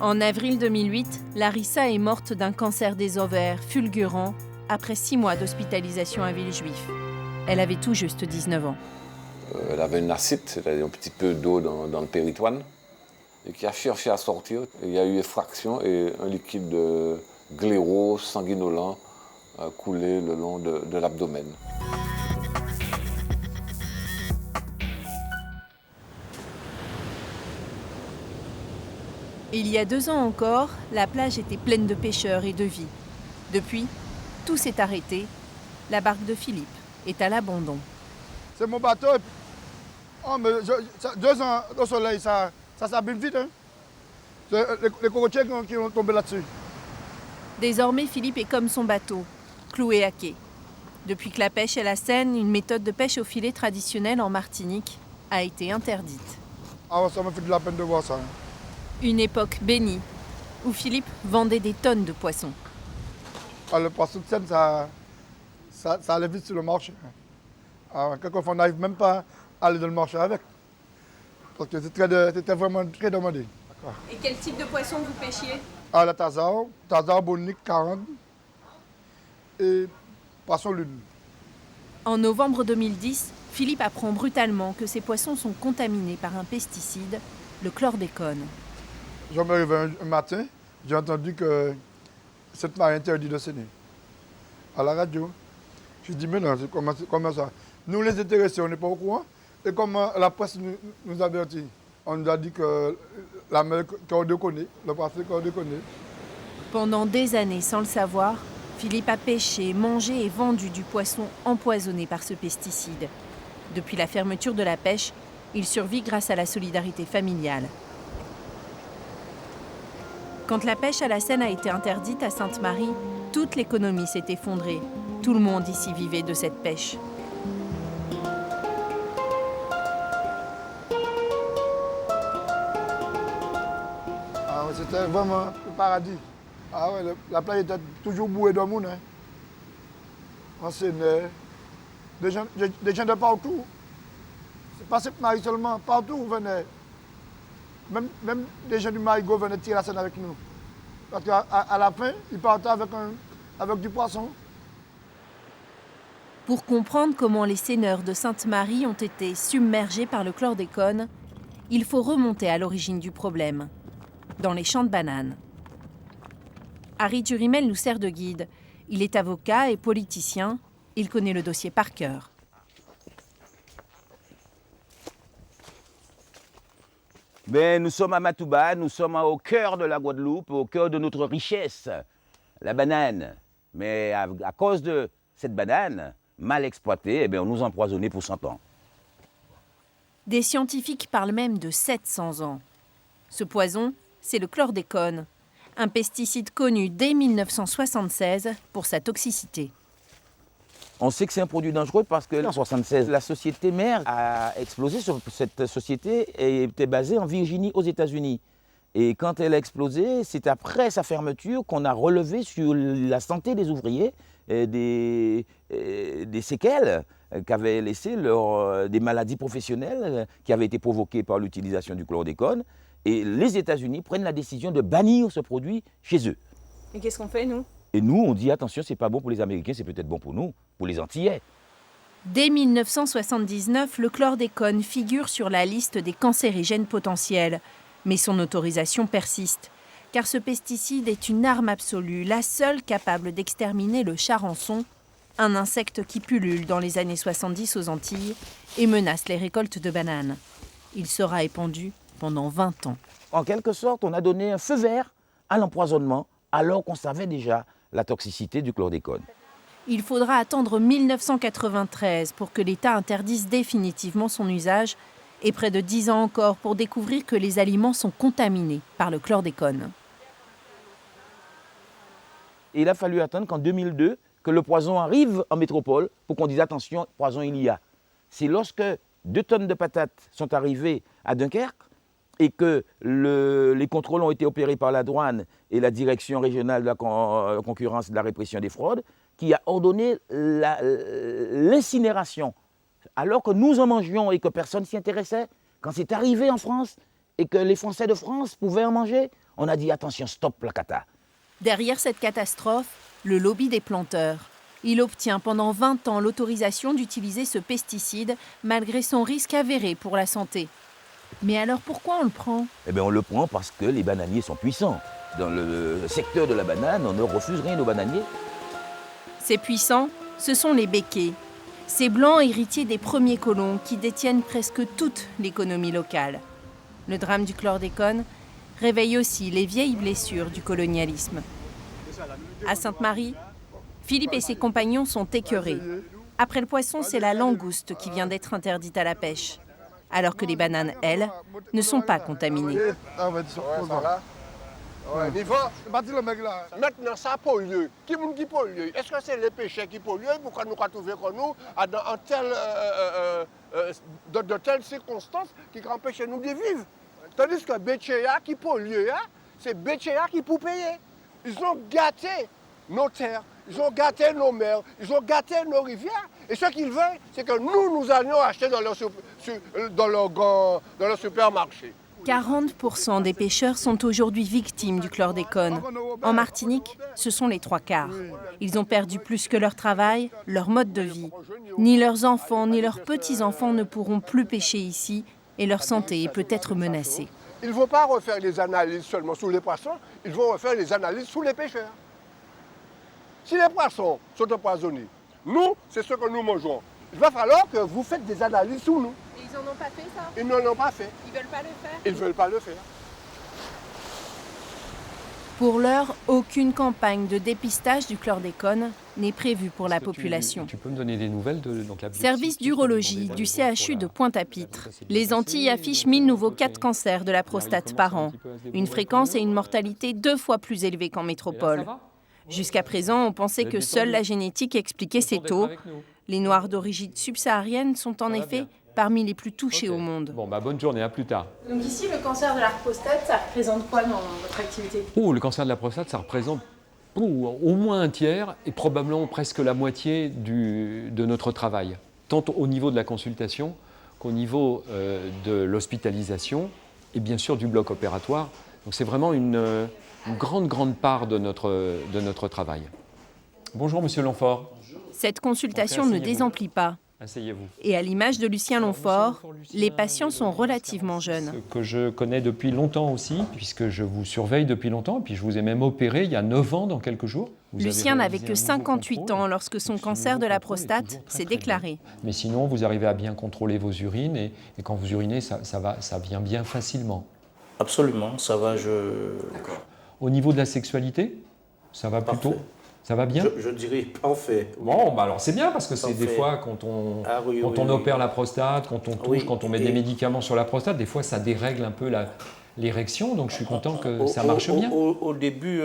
En avril 2008, Larissa est morte d'un cancer des ovaires fulgurant après 6 mois d'hospitalisation à Villejuif. Elle avait tout juste 19 ans. Elle avait une acide, elle avait un petit peu d'eau dans le péritoine, et qui a cherché à sortir. Il y a eu effraction et un liquide gléro, sanguinolent, a coulé le long de l'abdomen. Il y a 2 ans encore, la plage était pleine de pêcheurs et de vie. Depuis, tout s'est arrêté. La barque de Philippe est à l'abandon. C'est mon bateau. Oh, mais 2 ans au soleil, ça s'abîme vite. Hein? Les cocotiers qui ont tombé là-dessus. Désormais, Philippe est comme son bateau, cloué à quai. Depuis que la pêche à la Seine, une méthode de pêche au filet traditionnelle en Martinique, a été interdite. Ah, ça me fait de la peine de voir ça. Hein? Une époque bénie, où Philippe vendait des tonnes de poissons. Ah, le poisson de Seine, ça allait vite sur le marché. Ah, quelquefois, on n'arrive même pas à aller dans le marché avec. Parce que c'était vraiment très demandé. Et quel type de poisson vous pêchiez? Ah, la tassar bonique 40 et poisson lune. En novembre 2010, Philippe apprend brutalement que ces poissons sont contaminés par un pesticide, le chlordécone. Je me réveille un matin, j'ai entendu que cette marée interdite de saigner. À la radio. Je dis, mais non, comment ça? Nous, les intéressés, on n'est pas au courant. Et comment la presse nous avertit? On nous a dit que la mer chlordéconée, le poisson chlordéconé. Pendant des années, sans le savoir, Philippe a pêché, mangé et vendu du poisson empoisonné par ce pesticide. Depuis la fermeture de la pêche, il survit grâce à la solidarité familiale. Quand la pêche à la Seine a été interdite à Sainte-Marie, toute l'économie s'est effondrée. Tout le monde ici vivait de cette pêche. Ah, c'était vraiment le paradis. Ah ouais, la plage était toujours bourrée de monde. Hein. On s'aimait. Des gens de partout. C'est pas Sainte-Marie seulement, partout on venait. Même des gens du Marigot venaient tirer la Seine avec nous. Parce qu'à la fin, ils partaient avec du poisson. Pour comprendre comment les seineurs de Sainte-Marie ont été submergés par le chlordécone, il faut remonter à l'origine du problème, dans les champs de bananes. Harry Turimel nous sert de guide. Il est avocat et politicien. Il connaît le dossier par cœur. Mais nous sommes à Matouba, nous sommes au cœur de la Guadeloupe, au cœur de notre richesse, la banane. Mais à cause de cette banane, mal exploitée, eh bien, on nous a empoisonnés pour 100 ans. Des scientifiques parlent même de 700 ans. Ce poison, c'est le chlordécone, un pesticide connu dès 1976 pour sa toxicité. On sait que c'est un produit dangereux parce qu'en 1976, la société mère a explosé. Cette société était basée en Virginie, aux États-Unis. Et quand elle a explosé, c'est après sa fermeture qu'on a relevé sur la santé des ouvriers des séquelles qu'avaient laissées des maladies professionnelles qui avaient été provoquées par l'utilisation du chlordécone. Et les États-Unis prennent la décision de bannir ce produit chez eux. Et qu'est-ce qu'on fait, nous ? Et nous, on dit attention, c'est pas bon pour les Américains, c'est peut-être bon pour nous, pour les Antillais. Dès 1979, le chlordécone figure sur la liste des cancérigènes potentiels. Mais son autorisation persiste, car ce pesticide est une arme absolue, la seule capable d'exterminer le charançon, un insecte qui pullule dans les années 70 aux Antilles et menace les récoltes de bananes. Il sera épandu pendant 20 ans. En quelque sorte, on a donné un feu vert à l'empoisonnement, alors qu'on savait déjà la toxicité du chlordécone. Il faudra attendre 1993 pour que l'État interdise définitivement son usage et près de 10 ans encore pour découvrir que les aliments sont contaminés par le chlordécone. Et il a fallu attendre qu'en 2002, que le poison arrive en métropole pour qu'on dise attention, poison il y a. C'est lorsque 2 tonnes de patates sont arrivées à Dunkerque et que les contrôles ont été opérés par la douane et la direction régionale de la concurrence et de la répression des fraudes, qui a ordonné l'incinération. Alors que nous en mangions et que personne s'y intéressait, quand c'est arrivé en France et que les Français de France pouvaient en manger, On a dit attention, stop la cata. Derrière cette catastrophe, le lobby des planteurs. Il obtient pendant 20 ans l'autorisation d'utiliser ce pesticide malgré son risque avéré pour la santé. Mais alors pourquoi on le prend? Eh bien, on le prend parce que les bananiers sont puissants. Dans le secteur de la banane, on ne refuse rien aux bananiers. Ces puissants, ce sont les béquets. Ces blancs héritiers des premiers colons qui détiennent presque toute l'économie locale. Le drame du chlordécone réveille aussi les vieilles blessures du colonialisme. À Sainte-Marie, Philippe et ses compagnons sont écœurés. Après le poisson, c'est la langouste qui vient d'être interdite à la pêche. Alors que les bananes, elles, ne sont pas contaminées. Maintenant, ça pollue. Qui pollue? Est-ce que c'est les pêcheurs qui polluent? Pourquoi nous avons trouvé que nous, dans telles circonstances, qui empêchent nous de vivre? Tandis que Béchéa qui pollue, c'est Béchéa qui peut payer. Ils ont gâté nos terres, ils ont gâté nos mers, ils ont gâté nos rivières. Et ce qu'ils veulent, c'est que nous allions acheter dans leur supermarché. 40% des pêcheurs sont aujourd'hui victimes du chlordécone. En Martinique, ce sont les 3/4. Ils ont perdu plus que leur travail, leur mode de vie. Ni leurs enfants, ni leurs petits-enfants ne pourront plus pêcher ici et leur santé est peut-être menacée. Ils ne vont pas refaire les analyses seulement sur les poissons, ils vont refaire les analyses sur les pêcheurs. Si les poissons sont empoisonnés, nous, c'est ce que nous mangeons. Il va falloir que vous faites des analyses sur nous. Ils n'en ont pas fait ça? Ils ne l'ont pas fait. Ils veulent pas le faire? Ils ne veulent pas le faire. Pour l'heure, aucune campagne de dépistage du chlordécone n'est prévue pour la population. Tu peux me donner des nouvelles de la Service d'urologie du CHU de Pointe-à-Pitre. Les Antilles affichent 1000 nouveaux cas de cancer de la prostate par an. Une fréquence et une mortalité 2 fois plus élevées qu'en métropole. Jusqu'à présent, on pensait que seule la génétique expliquait ces taux. Les Noirs d'origine subsaharienne sont en effet parmi les plus touchés au monde. Bon, bonne journée, à plus tard. Donc ici, le cancer de la prostate, ça représente quoi dans votre activité? Le cancer de la prostate, ça représente au moins un tiers et probablement presque la moitié de notre travail, tant au niveau de la consultation qu'au niveau de l'hospitalisation et bien sûr du bloc opératoire. Donc c'est vraiment une grande part de notre travail. Bonjour Monsieur Longfort. Cette consultation ne désemplit pas. Asseyez-vous. Et à l'image de Lucien Longfort, les patients sont relativement jeunes. Ce que je connais depuis longtemps aussi, puisque je vous surveille depuis longtemps, et puis je vous ai même opéré il y a 9 ans dans quelques jours. Lucien n'avait que 58 ans lorsque son cancer de la prostate s'est déclaré. Mais sinon, vous arrivez à bien contrôler vos urines, et quand vous urinez, ça vient bien facilement. Absolument, ça va, D'accord. Au niveau de la sexualité, ça va Parfait. plutôt? Ça va bien? Je dirais parfait. Bon, alors c'est bien parce que c'est Parfait. des fois quand on Oui. opère la prostate, quand on touche, Oui. quand on met des médicaments sur la prostate, des fois ça dérègle un peu l'érection, donc je suis content que ça marche bien. Au début,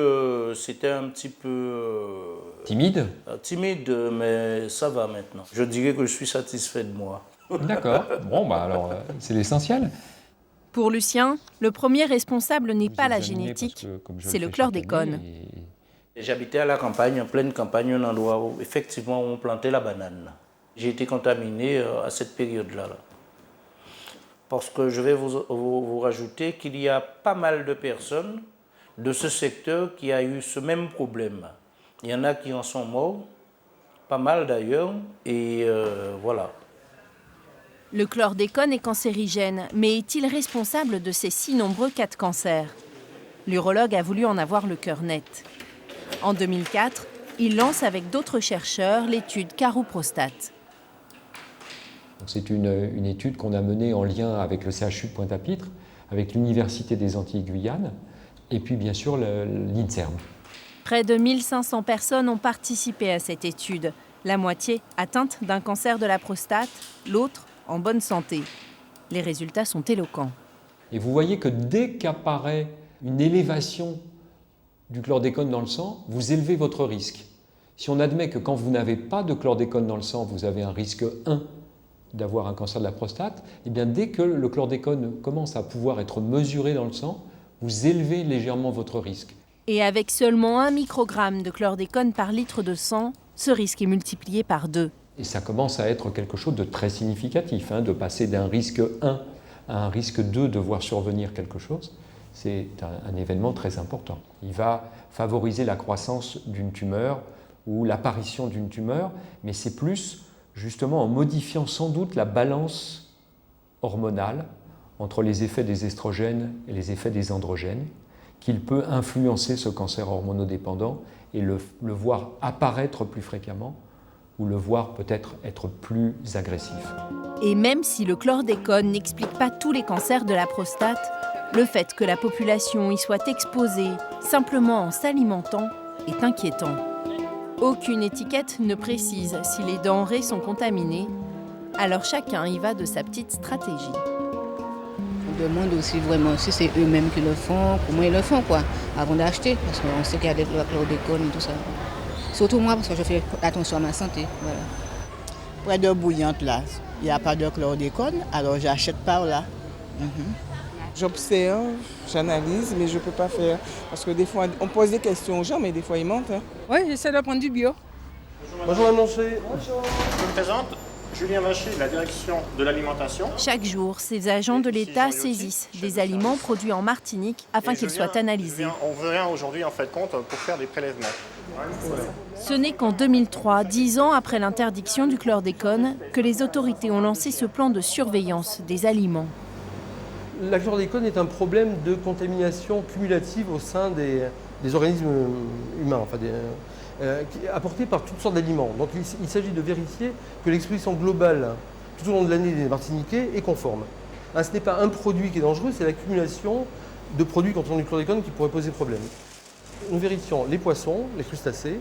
c'était un petit peu Timide? timide, mais ça va maintenant. Je dirais que je suis satisfait de moi. D'accord. Bon, alors c'est l'essentiel. Pour Lucien, le premier responsable n'est pas la génétique, c'est le chlordécone. J'habitais à la campagne, en pleine campagne, un endroit où effectivement on plantait la banane. J'ai été contaminé à cette période-là. Parce que je vais vous rajouter qu'il y a pas mal de personnes de ce secteur qui a eu ce même problème. Il y en a qui en sont morts, pas mal d'ailleurs, et voilà. Le chlordécone est cancérigène, mais est-il responsable de ces si nombreux cas de cancer? L'urologue a voulu en avoir le cœur net. En 2004, il lance avec d'autres chercheurs l'étude Caro-Prostate. C'est une étude qu'on a menée en lien avec le CHU de Pointe-à-Pitre, avec l'Université des Antilles-Guyane et puis bien sûr l'INSERM. Près de 1500 personnes ont participé à cette étude. La moitié atteinte d'un cancer de la prostate, l'autre en bonne santé. Les résultats sont éloquents. Et vous voyez que dès qu'apparaît une élévation du chlordécone dans le sang, vous élevez votre risque. Si on admet que quand vous n'avez pas de chlordécone dans le sang, vous avez un risque 1 d'avoir un cancer de la prostate, eh bien dès que le chlordécone commence à pouvoir être mesuré dans le sang, vous élevez légèrement votre risque. Et avec seulement 1 microgramme de chlordécone par litre de sang, ce risque est multiplié par 2. Et ça commence à être quelque chose de très significatif, de passer d'un risque 1 à un risque 2 de voir survenir quelque chose. C'est un événement très important. Il va favoriser la croissance d'une tumeur ou l'apparition d'une tumeur, mais c'est plus justement en modifiant sans doute la balance hormonale entre les effets des estrogènes et les effets des androgènes qu'il peut influencer ce cancer hormonodépendant et le voir apparaître plus fréquemment ou le voir peut-être être plus agressif. Et même si le chlordécone n'explique pas tous les cancers de la prostate, le fait que la population y soit exposée simplement en s'alimentant est inquiétant. Aucune étiquette ne précise si les denrées sont contaminées, alors chacun y va de sa petite stratégie. On demande aussi vraiment si c'est eux-mêmes qui le font, comment ils le font quoi, avant d'acheter, parce qu'on sait qu'il y a le chlordécone et tout ça. Surtout moi, parce que je fais attention à ma santé. Voilà. Près de bouillante là, il n'y a pas de chlordécone, alors j'achète par là. J'observe, j'analyse, mais je ne peux pas faire. Parce que des fois, on pose des questions aux gens, mais des fois, ils mentent. Oui, j'essaie de prendre du bio. Bonjour Madame Monché. Bonjour. Je me présente, Julien Vacher, de la direction de l'alimentation. Chaque jour, ces agents de l'État saisissent des aliments produits en Martinique afin qu'ils soient analysés. On vient aujourd'hui en fait compte pour faire des prélèvements. Ce n'est qu'en 2003, 10 ans après l'interdiction du chlordécone, que les autorités ont lancé ce plan de surveillance des aliments. La chlordécone est un problème de contamination cumulative au sein des organismes humains, apporté par toutes sortes d'aliments. Donc il s'agit de vérifier que l'exposition globale tout au long de l'année des Martiniquais est conforme. Ce n'est pas un produit qui est dangereux, c'est l'accumulation de produits contenant du chlordécone qui pourrait poser problème. Nous vérifions les poissons, les crustacés,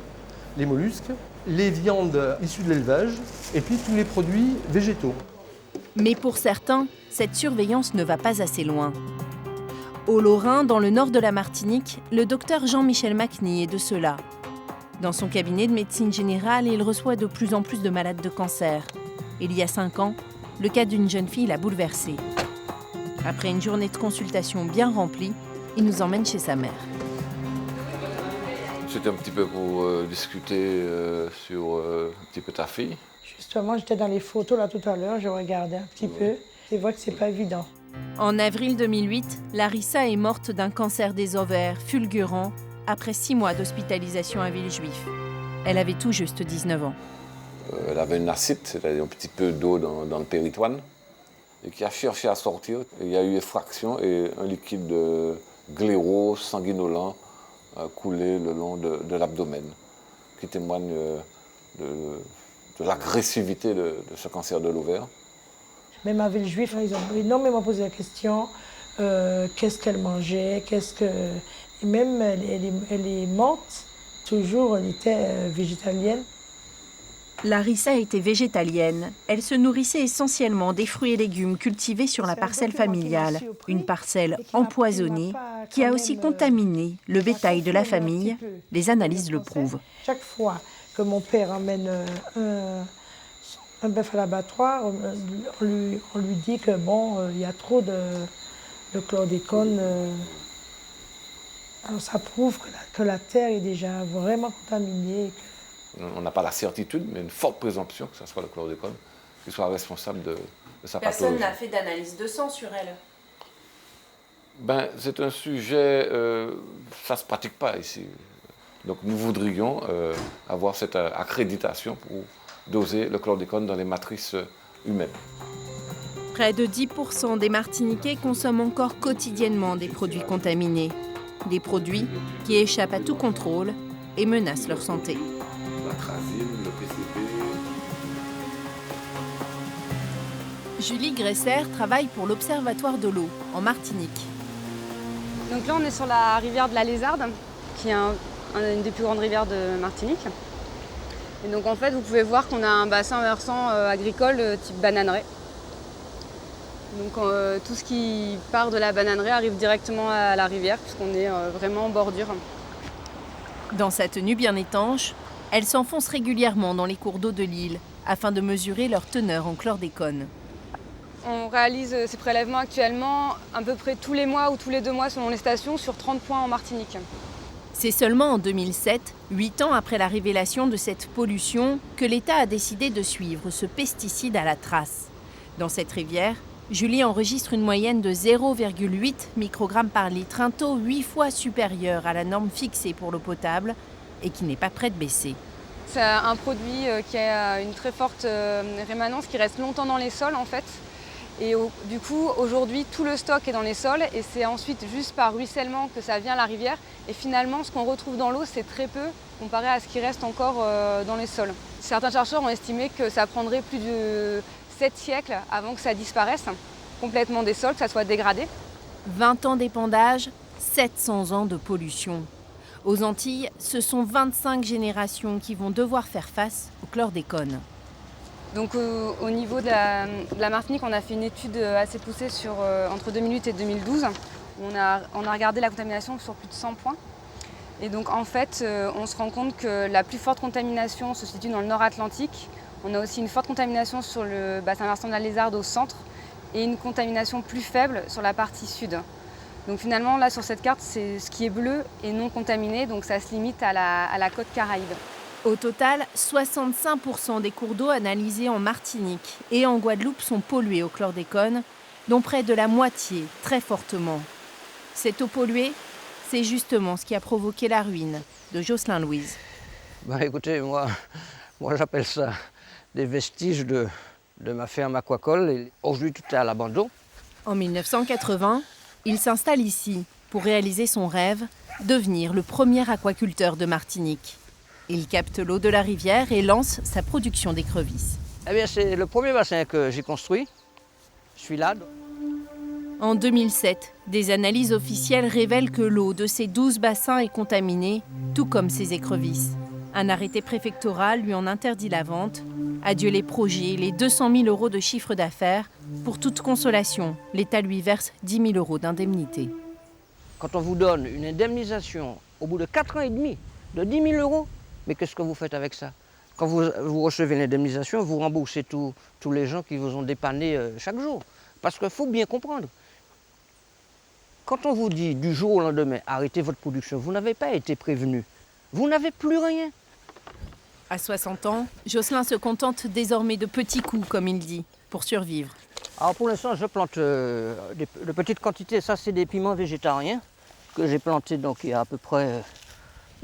les mollusques, les viandes issues de l'élevage et puis tous les produits végétaux. Mais pour certains, cette surveillance ne va pas assez loin. Au Lorrain, dans le nord de la Martinique, le docteur Jean-Michel Macny est de ceux-là. Dans son cabinet de médecine générale, il reçoit de plus en plus de malades de cancer. Il y a 5 ans, le cas d'une jeune fille l'a bouleversé. Après une journée de consultation bien remplie, il nous emmène chez sa mère. C'était un petit peu pour discuter sur un petit peu ta fille. Justement, j'étais dans les photos là tout à l'heure, je regardais un petit peu. C'est vrai que c'est pas évident. En avril 2008, Larissa est morte d'un cancer des ovaires fulgurant après 6 mois d'hospitalisation à Villejuif. Elle avait tout juste 19 ans. Elle avait une acide, c'est-à-dire un petit peu d'eau dans le péritoine, et qui a cherché à sortir. Il y a eu effraction et un liquide glaireux, sanguinolent, coulé le long de l'abdomen, qui témoigne de l'agressivité de ce cancer de l'ovaire. Même à Villejuif, ils ont énormément posé la question qu'est-ce qu'elle mangeait, et même elle est morte, toujours elle était végétalienne. Larissa était végétalienne. Elle se nourrissait essentiellement des fruits et légumes cultivés sur la parcelle familiale, une parcelle empoisonnée qui a aussi contaminé le bétail de la famille. Les analyses le prouvent. Chaque fois que mon père emmène un bœuf à l'abattoir, on lui dit que bon, il y a trop de chlordécone. Alors ça prouve que la terre est déjà vraiment contaminée. On n'a pas la certitude, mais une forte présomption que ce soit le chlordécone qui soit responsable de sa pathologie. Personne n'a fait d'analyse de sang sur elle. C'est un sujet, ça ne se pratique pas ici. Donc nous voudrions avoir cette accréditation pour doser le chlordécone dans les matrices humaines. Près de 10% des Martiniquais consomment encore quotidiennement des produits contaminés. Des produits qui échappent à tout contrôle et menacent leur santé. L'atrazine, le PCB. Julie Gresser travaille pour l'Observatoire de l'eau, en Martinique. Donc là, on est sur la rivière de la Lézarde, qui est une des plus grandes rivières de Martinique. Et donc en fait, vous pouvez voir qu'on a un bassin versant agricole type bananeraie. Donc tout ce qui part de la bananeraie arrive directement à la rivière, puisqu'on est vraiment en bordure. Dans sa tenue bien étanche, elle s'enfonce régulièrement dans les cours d'eau de l'île afin de mesurer leur teneur en chlordécone. On réalise ces prélèvements actuellement à peu près tous les mois ou tous les 2 mois selon les stations sur 30 points en Martinique. C'est seulement en 2007, 8 ans après la révélation de cette pollution, que l'État a décidé de suivre ce pesticide à la trace. Dans cette rivière, Julie enregistre une moyenne de 0,8 microgrammes par litre, un taux 8 fois supérieur à la norme fixée pour l'eau potable et qui n'est pas près de baisser. C'est un produit qui a une très forte rémanence, qui reste longtemps dans les sols en fait. Et du coup, aujourd'hui, tout le stock est dans les sols et c'est ensuite juste par ruissellement que ça vient à la rivière. Et finalement, ce qu'on retrouve dans l'eau, c'est très peu comparé à ce qui reste encore dans les sols. Certains chercheurs ont estimé que ça prendrait plus de 7 siècles avant que ça disparaisse complètement des sols, que ça soit dégradé. 20 ans d'épandage, 700 ans de pollution. Aux Antilles, ce sont 25 générations qui vont devoir faire face au chlordécone. Donc au niveau de la Martinique, on a fait une étude assez poussée entre 2008 et 2012. On a regardé la contamination sur plus de 100 points. Et donc en fait, on se rend compte que la plus forte contamination se situe dans le nord Atlantique. On a aussi une forte contamination sur le bassin versant de la Lézarde au centre et une contamination plus faible sur la partie sud. Donc finalement, là sur cette carte, c'est ce qui est bleu et non contaminé, donc ça se limite à la côte Caraïbe. Au total, 65% des cours d'eau analysés en Martinique et en Guadeloupe sont pollués au chlordécone, dont près de la moitié très fortement. Cette eau polluée, c'est justement ce qui a provoqué la ruine de Jocelyn Louise. Écoutez, moi j'appelle ça des vestiges de ma ferme aquacole. Aujourd'hui, tout est à l'abandon. En 1980, il s'installe ici pour réaliser son rêve, devenir le premier aquaculteur de Martinique. Il capte l'eau de la rivière et lance sa production d'écrevisses. Eh bien, c'est le premier bassin que j'ai construit. Je suis là. En 2007, des analyses officielles révèlent que l'eau de ces 12 bassins est contaminée, tout comme ces écrevisses. Un arrêté préfectoral lui en interdit la vente. Adieu les projets, les 200 000 € de chiffre d'affaires. Pour toute consolation, l'État lui verse 10 000 € d'indemnité. Quand on vous donne une indemnisation au bout de 4 ans et demi de 10 000 €, mais qu'est-ce que vous faites avec ça? Quand vous recevez l'indemnisation, vous remboursez tous les gens qui vous ont dépanné chaque jour. Parce qu'il faut bien comprendre. Quand on vous dit du jour au lendemain, arrêtez votre production, vous n'avez pas été prévenu. Vous n'avez plus rien. À 60 ans, Jocelyn se contente désormais de petits coups, comme il dit, pour survivre. Alors pour l'instant, je plante de petites quantités. Ça, c'est des piments végétariens que j'ai plantés donc, il y a à peu près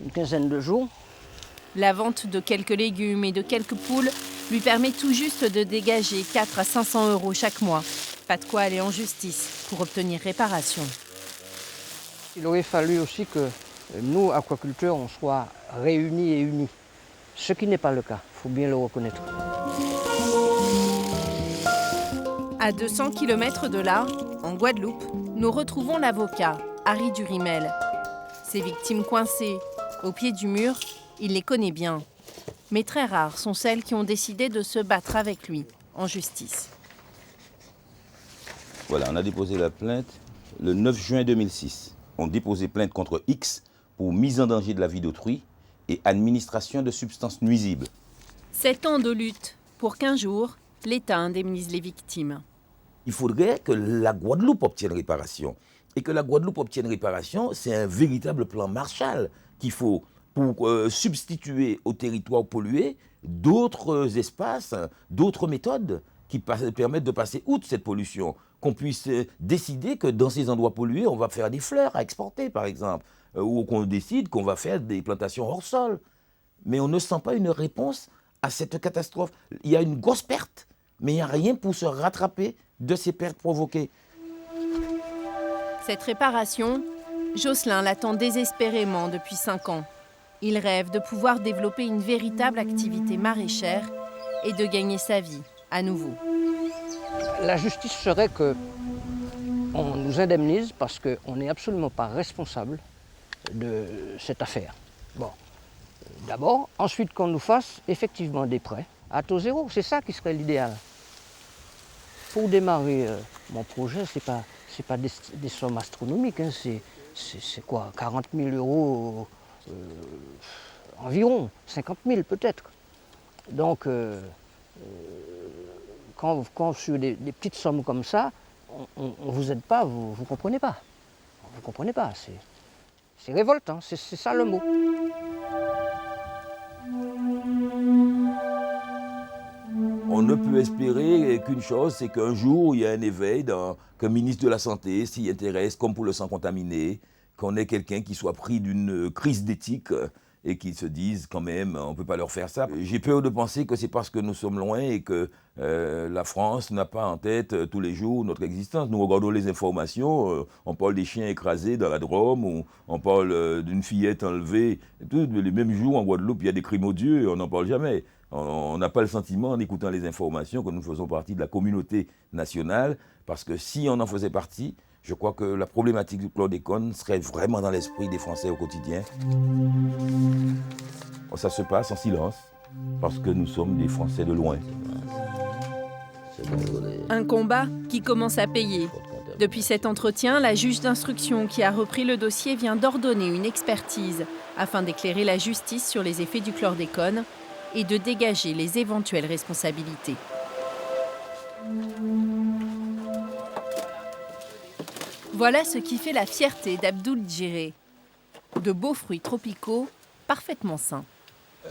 une quinzaine de jours. La vente de quelques légumes et de quelques poules lui permet tout juste de dégager 400 à 500 € chaque mois. Pas de quoi aller en justice pour obtenir réparation. Il aurait fallu aussi que nous, aquaculteurs, on soit réunis et unis. Ce qui n'est pas le cas, il faut bien le reconnaître. À 200 km de là, en Guadeloupe, nous retrouvons l'avocat, Harry Durimel. Ses victimes coincées, au pied du mur, il les connaît bien. Mais très rares sont celles qui ont décidé de se battre avec lui en justice. Voilà, on a déposé la plainte le 9 juin 2006. On déposait plainte contre X pour mise en danger de la vie d'autrui et administration de substances nuisibles. 7 ans de lutte pour qu'un jour, l'État indemnise les victimes. Il faudrait que la Guadeloupe obtienne réparation. Et que la Guadeloupe obtienne réparation, c'est un véritable plan Marshall qu'il faut pour substituer au territoire pollué d'autres espaces, d'autres méthodes qui permettent de passer outre cette pollution. Qu'on puisse décider que dans ces endroits pollués, on va faire des fleurs à exporter, par exemple, ou qu'on décide qu'on va faire des plantations hors sol. Mais on ne sent pas une réponse à cette catastrophe. Il y a une grosse perte, mais il n'y a rien pour se rattraper de ces pertes provoquées. Cette réparation, Jocelyn l'attend désespérément depuis 5 ans. Il rêve de pouvoir développer une véritable activité maraîchère et de gagner sa vie à nouveau. La justice serait qu'on nous indemnise parce qu'on n'est absolument pas responsable de cette affaire. Bon, d'abord, ensuite qu'on nous fasse effectivement des prêts à taux zéro, c'est ça qui serait l'idéal. Pour démarrer mon projet, c'est pas des sommes astronomiques, hein, c'est quoi, 40 000 € environ, 50 000 peut-être. Donc, quand sur des petites sommes comme ça, on ne vous aide pas, vous ne comprenez pas. Vous ne comprenez pas, c'est révoltant, c'est ça le mot. On ne peut peut espérer qu'une chose, c'est qu'un jour, il y a un éveil, qu'un ministre de la Santé s'y intéresse, comme pour le sang contaminé, qu'on ait quelqu'un qui soit pris d'une crise d'éthique et qui se dise quand même, on ne peut pas leur faire ça. J'ai peur de penser que c'est parce que nous sommes loin et que la France n'a pas en tête tous les jours notre existence. Nous regardons les informations, on parle des chiens écrasés dans la Drôme, ou on parle d'une fillette enlevée. Les mêmes jours en Guadeloupe, il y a des crimes odieux et on n'en parle jamais. On n'a pas le sentiment, en écoutant les informations, que nous faisons partie de la communauté nationale, parce que si on en faisait partie, je crois que la problématique du chlordécone serait vraiment dans l'esprit des Français au quotidien. Ça se passe en silence, parce que nous sommes des Français de loin. Un combat qui commence à payer. Depuis cet entretien, la juge d'instruction qui a repris le dossier vient d'ordonner une expertise afin d'éclairer la justice sur les effets du chlordécone et de dégager les éventuelles responsabilités. Voilà ce qui fait la fierté d'Abdoul Djéré. De beaux fruits tropicaux, parfaitement sains.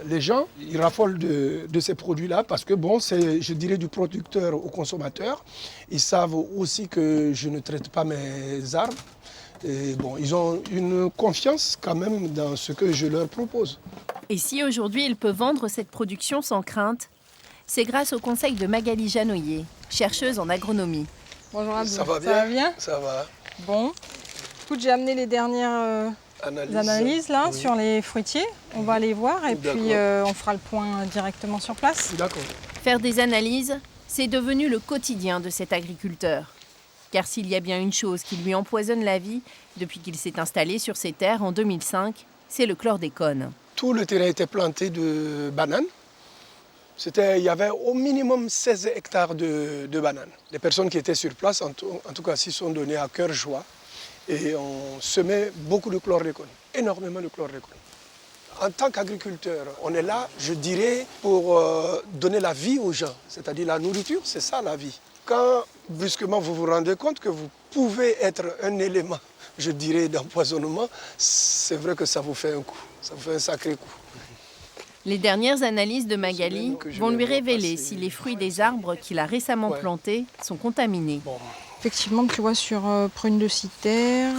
Les gens, ils raffolent de ces produits-là parce que, bon, c'est, je dirais, du producteur au consommateur. Ils savent aussi que je ne traite pas mes arbres. Et bon, ils ont une confiance quand même dans ce que je leur propose. Et si aujourd'hui il peut vendre cette production sans crainte, c'est grâce au conseil de Magali Janoyer, chercheuse en agronomie. Bonjour Abdou. Ça va bien? Ça va bien? Ça va. Bon. Écoute, j'ai amené les dernières analyses là, oui, sur les fruitiers. On va aller voir et puis on fera le point directement sur place. D'accord. Faire des analyses, c'est devenu le quotidien de cet agriculteur. Car s'il y a bien une chose qui lui empoisonne la vie depuis qu'il s'est installé sur ces terres en 2005, c'est le chlordécone. Tout le terrain était planté de bananes. Il y avait au minimum 16 hectares de bananes. Les personnes qui étaient sur place, en tout cas, s'y sont données à cœur joie. Et on semait beaucoup de chlordécone, énormément de chlordécone. En tant qu'agriculteur, on est là, je dirais, pour donner la vie aux gens. C'est-à-dire la nourriture, c'est ça la vie. Quand brusquement vous vous rendez compte que vous pouvez être un élément, je dirais, d'empoisonnement, c'est vrai que ça vous fait un coup, ça vous fait un sacré coup. Les dernières analyses de Magali vont lui révéler si les fruits des arbres qu'il a récemment plantés sont contaminés. Effectivement, tu vois, sur prunes de cythère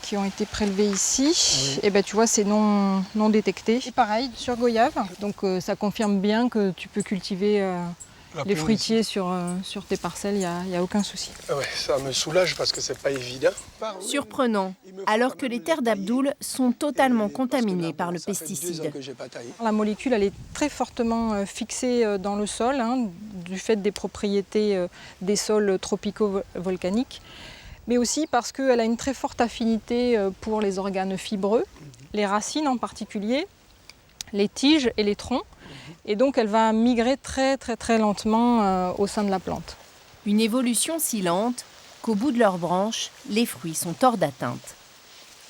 qui ont été prélevées ici, et ben, tu vois, c'est non détecté. Et pareil, sur goyave, donc ça confirme bien que tu peux cultiver les fruitiers sur tes parcelles, il n'y a aucun souci. Ouais, ça me soulage parce que c'est pas évident. Surprenant, alors que les terres d'Abdoul sont totalement contaminées par le pesticide. La molécule, elle est très fortement fixée dans le sol, hein, du fait des propriétés des sols tropicaux volcaniques, mais aussi parce qu'elle a une très forte affinité pour les organes fibreux, les racines en particulier, les tiges et les troncs. Et donc elle va migrer très lentement au sein de la plante. Une évolution si lente qu'au bout de leurs branches, les fruits sont hors d'atteinte.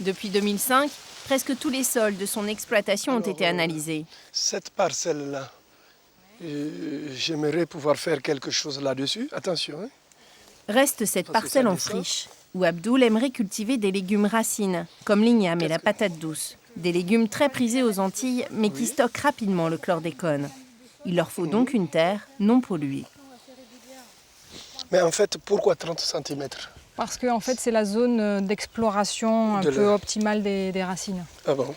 Depuis 2005, presque tous les sols de son exploitation ont été analysés. Cette parcelle-là, j'aimerais pouvoir faire quelque chose là-dessus. Attention. Hein. Reste cette parcelle en friche, où Abdoul aimerait cultiver des légumes racines, comme l'igname et la patate douce. Des légumes très prisés aux Antilles, mais qui stockent rapidement le chlordécone. Il leur faut donc une terre non polluée. Mais en fait, pourquoi 30 cm? Parce que en fait, c'est la zone d'exploration un peu optimale des racines. Ah bon?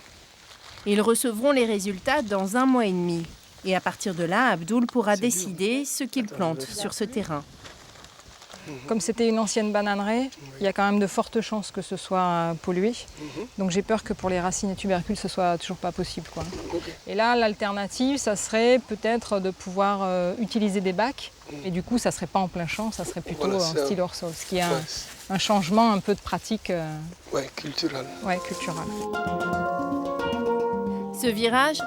Ils recevront les résultats dans 1 mois et demi. Et à partir de là, Abdoul pourra décider ce qu'il plante sur ce terrain. Comme c'était une ancienne bananeraie, il y a quand même de fortes chances que ce soit pollué. Donc j'ai peur que pour les racines et tubercules, ce soit toujours pas possible, quoi. Et là, l'alternative, ça serait peut-être de pouvoir utiliser des bacs. Et du coup, ça serait pas en plein champ, ça serait plutôt en style hors sol. Ce qui est un changement un peu de pratique. Culturel. Ouais, culturel. Ce virage,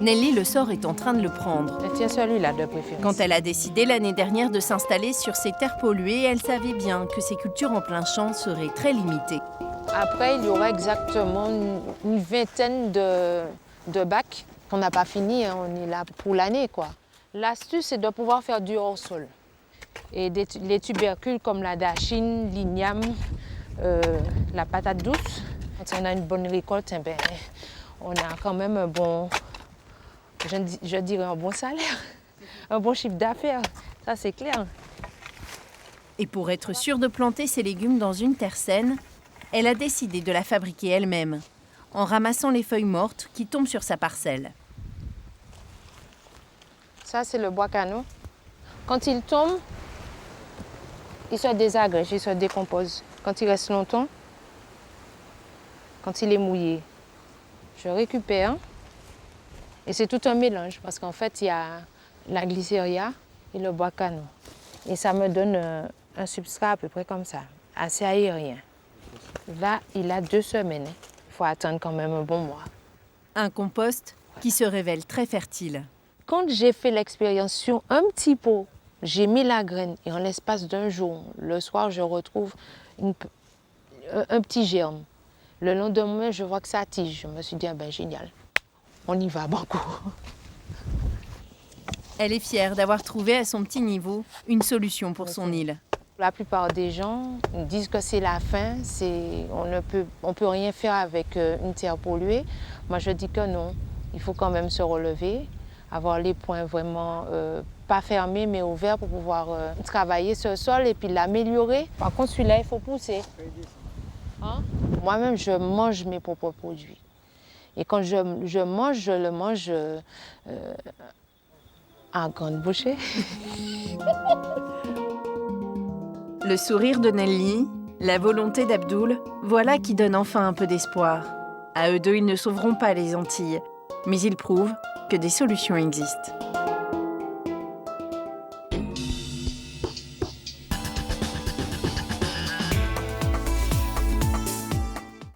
Nelly Le Sort est en train de le prendre. Tiens celui-là de préférence. Quand elle a décidé l'année dernière de s'installer sur ces terres polluées, elle savait bien que ses cultures en plein champ seraient très limitées. Après, il y aura exactement une vingtaine de bacs qu'on n'a pas fini, hein, on est là pour l'année, quoi. L'astuce, c'est de pouvoir faire du hors-sol. Et les tubercules comme la dachine, l'igname, la patate douce. Quand on a une bonne récolte, eh ben, on a quand même un bon... Je dirais un bon salaire, un bon chiffre d'affaires. Ça, c'est clair. Et pour être sûre de planter ses légumes dans une terre saine, elle a décidé de la fabriquer elle-même, en ramassant les feuilles mortes qui tombent sur sa parcelle. Ça, c'est le bois canot. Quand il tombe, il se désagrège, il se décompose. Quand il reste longtemps, quand il est mouillé, je récupère. Et c'est tout un mélange parce qu'en fait, il y a la glycéria et le bois canot. Et ça me donne un substrat à peu près comme ça, assez aérien. Là, il a 2 semaines. Il faut attendre quand même un bon mois. Un compost qui se révèle très fertile. Quand j'ai fait l'expérience sur un petit pot, j'ai mis la graine et en l'espace d'1 jour, le soir, je retrouve un petit germe. Le lendemain, je vois que ça tige. Je me suis dit, ah ben génial, on y va, banco. Elle est fière d'avoir trouvé à son petit niveau une solution pour son île. La plupart des gens disent que c'est la fin, on peut rien faire avec une terre polluée. Moi, je dis que non, il faut quand même se relever, avoir les poings vraiment pas fermés mais ouverts pour pouvoir travailler ce sol et puis l'améliorer. Par contre, celui-là, il faut pousser. Hein? Moi-même, je mange mes propres produits. Et quand je le mange à grande bouchée. Le sourire de Nelly, la volonté d'Abdoul, voilà qui donne enfin un peu d'espoir. À eux deux, ils ne sauveront pas les Antilles, mais ils prouvent que des solutions existent.